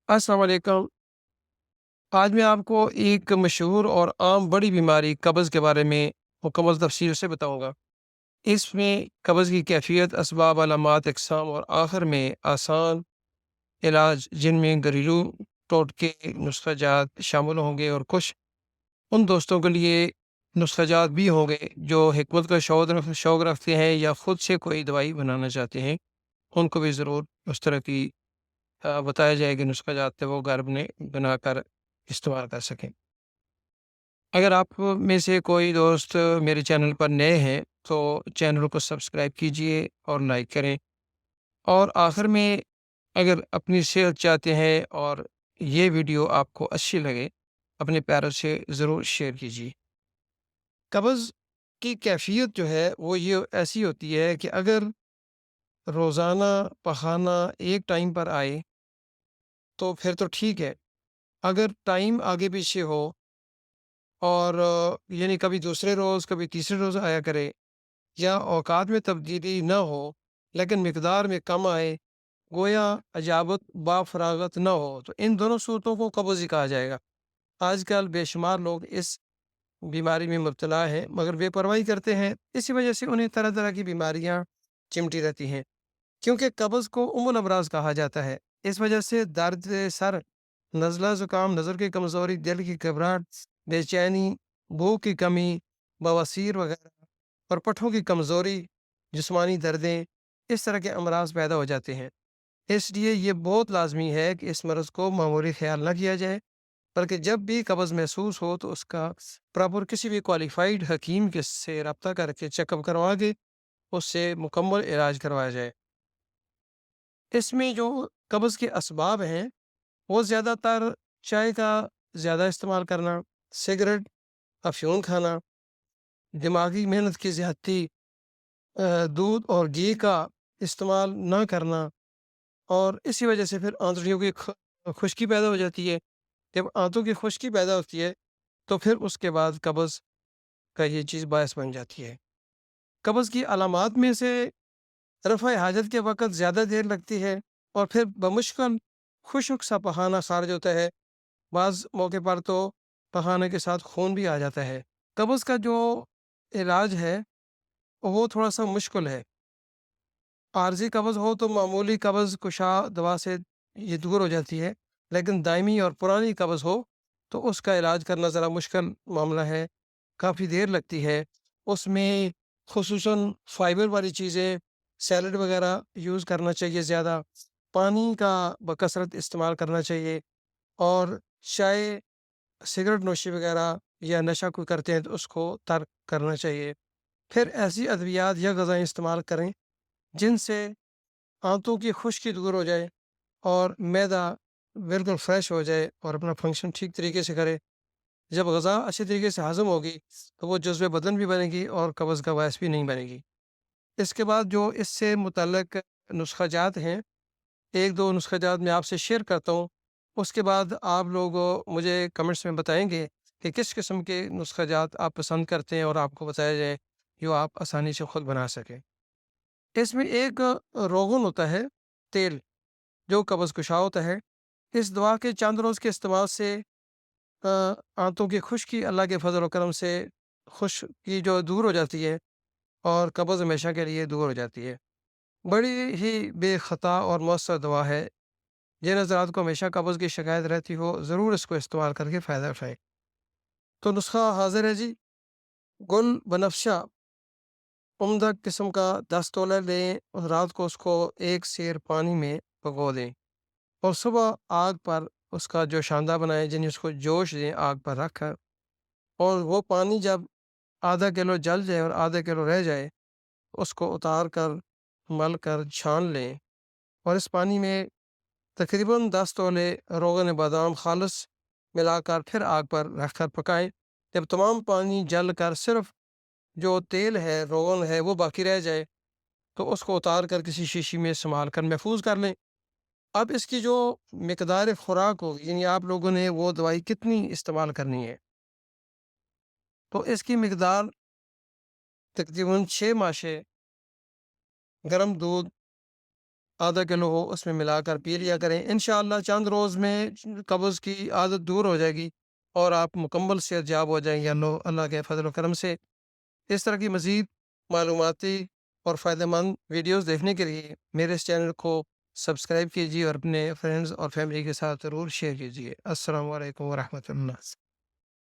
अस्सलाम वालेकुम। आज मैं आपको एक मशहूर और आम बड़ी बीमारी कब्ज़ के बारे में मुकम्मल तफ़सील से बताऊँगा। इसमें कब्ज़ की कैफ़ियत, असबाब, अलामात, अक़साम और आखिर में आसान इलाज जिनमें घरेलू टोटके, नुस्ख़ा जात शामिल होंगे और कुछ उन दोस्तों के लिए नुस्ख़ा जात भी होंगे जो हिकमत का शौक़ रखते हैं या ख़ुद से कोई दवाई बनाना चाहते हैं। उनको भी ज़रूर उस तरह की बताया जाए कि नुस्ख़ा जात वो घर में बनाकर इस्तेमाल कर सकें। अगर आप में से कोई दोस्त मेरे चैनल पर नए हैं तो चैनल को सब्सक्राइब कीजिए और लाइक करें। और आखिर में अगर अपनी सेहत चाहते हैं और ये वीडियो आपको अच्छी लगे, अपने प्यारों से ज़रूर शेयर कीजिए। कब्ज़ की कैफ़ियत जो है वो ये ऐसी होती है कि अगर रोज़ाना पखाना एक टाइम पर आए तो फिर तो ठीक है। अगर टाइम आगे पीछे हो और यानी कभी दूसरे रोज़ कभी तीसरे रोज़ आया करे या औकात में तब्दीली ना हो लेकिन मिकदार में कम आए, गोया अजाबत बाफ़रागत ना हो, तो इन दोनों सूरतों को कब्ज़ ही कहा जाएगा। आजकल बेशुमार लोग इस बीमारी में मुब्तला हैं मगर बेपरवाही करते हैं, इसी वजह से उन्हें तरह तरह की बीमारियाँ चिमटी रहती हैं। क्योंकि कब्ज़ को उम्मुल अमराज़ कहा जाता है। इस वजह से दर्द सर, नज़ला ज़ुकाम, नज़र की कमज़ोरी, दिल की घबराहट, बेचैनी, भूख की कमी, बवासीर वगैरह और पट्ठों की कमज़ोरी, जिस्मानी दर्दें, इस तरह के अमराज़ पैदा हो जाते हैं। इसलिए ये बहुत लाज़मी है कि इस मर्ज़ को मामूली ख़्याल ना किया जाए, बल्कि जब भी कब्ज़ महसूस हो तो उसका प्रॉपर किसी भी क्वालिफ़ाइड हकीम के से राब्ता करके चेकअप करवा के उससे मुकम्मल इलाज करवाया जाए। इसमें जो कब्ज़ के असबाब हैं, वो ज़्यादातर चाय का ज़्यादा इस्तेमाल करना, सिगरेट, अफ़ीम खाना, दिमागी मेहनत की ज़्यादती, दूध और घी का इस्तेमाल ना करना और इसी वजह से फिर आंतड़ियों की खुश्की पैदा हो जाती है। जब आंतों की खुश्की पैदा होती है, तो फिर उसके बाद कब्ज़ का ये चीज़ बायस बन जाती है। कब्ज़ की अलामात में से रफ़ा हाजत के वक़्त ज़्यादा देर लगती है और फिर बमुश्किल खुश्क सा पखाना ख़ारिज होता है। बाज़ मौके पर तो पखाने के साथ खून भी आ जाता है। कब्ज़ का जो इलाज है, वो थोड़ा-सा मुश्किल है। आर्ज़ी कब्ज़ हो तो मामूली कब्ज़ कुशा दवा से ये दूर हो जाती है, लेकिन दायमी और पुरानी कब्ज़ हो, तो उसका इलाज करना ज़रा मुश्किल मामला है, काफ़ी देर लगती है। उसमें ख़ुसूसन फ़ाइबर वाली चीज़ें, सैलड वगैरह यूज़ करना चाहिए ज़्यादा, पानी का बकसरत इस्तेमाल करना चाहिए और चाय, सिगरेट नोशी वगैरह या नशा कोई करते हैं तो उसको तर्क करना चाहिए। फिर ऐसी अद्वियात या ग़िज़ाएँ इस्तेमाल करें जिनसे आंतों की खुश्की दूर हो जाए और मैदा बिल्कुल फ्रेश हो जाए और अपना फंक्शन ठीक तरीके से करे। जब ग़िज़ा अच्छे तरीके से हज़म होगी, तो वो जुज़्व बदन भी बनेगी और कब्ज़ का बायस भी नहीं बनेगी। इसके बाद जो इससे मुतल्लिक़ नुस्ख़ा जात हैं, 1-2 नुस्ख़ा जात मैं आपसे शेयर करता हूँ। उसके बाद आप लोग मुझे कमेंट्स में बताएँगे कि किस किस्म के नुस्ख़ा जात आप पसंद करते हैं और आपको बताया जाए, जो आप आसानी से खुद बना सकें। इसमें एक रोगन होता है, तेल, जो कब्ज़ कुशा होता है। इस दवा के चंद रोज़ के इस्तेमाल से अ, आंतों की खुश्की अल्लाह के फ़ज़ल व करम से खुश्की जो दूर हो जाती है और कब्ज़ हमेशा के लिए दूर हो जाती है। बड़ी ही बेख़ता और मौसर दवा है। जिन हज़रात को हमेशा कब्ज़ की शिकायत रहती हो, ज़रूर इसको इस्तेमाल करके फ़ायदा उठाएँ। तो नुस्ख़ा हाज़िर है जी। गुल बनफ़शा उम्दा किस्म का 10 तोला लें और रात को उसको 1 सेर पानी में भिगो दें और सुबह आग पर उसका जो शानदा बनाएँ, यानी उसको जोश दें आग पर रख कर, और वो पानी जब आधा किलो जल जाए और आधा किलो रह जाए, उसको उतार कर, मल कर छान लें और इस पानी में तकरीबन 10 तोले रोगन बादाम खालिस मिलाकर फिर आग पर रख कर पकाएँ। जब तमाम पानी जल कर सिर्फ़ जो तेल है, रोगन है, वो बाकी रह जाए, तो उसको उतार कर किसी शीशी में संभाल कर महफूज़ कर लें। अब इसकी जो मिकदार खुराक होगी, यानी आप लोगों ने वो दवाई कितनी इस्तेमाल करनी है, तो इसकी मिकदार तकरीबन 6 माशे गर्म दूध آدھا کلو ہو اس میں ملا کر پی لیا کریں، انشاءاللہ چند روز میں قبض کی عادت دور ہو جائے گی اور آپ مکمل صحت یاب ہو جائیں گے اللہ کے فضل و کرم سے۔ اس طرح کی مزید معلوماتی اور فائدہ مند ویڈیوز دیکھنے کے لیے میرے اس چینل کو سبسکرائب کیجیے اور اپنے فرینڈز اور فیملی کے ساتھ ضرور شیئر کیجیے۔ السلام علیکم ورحمۃ اللہ۔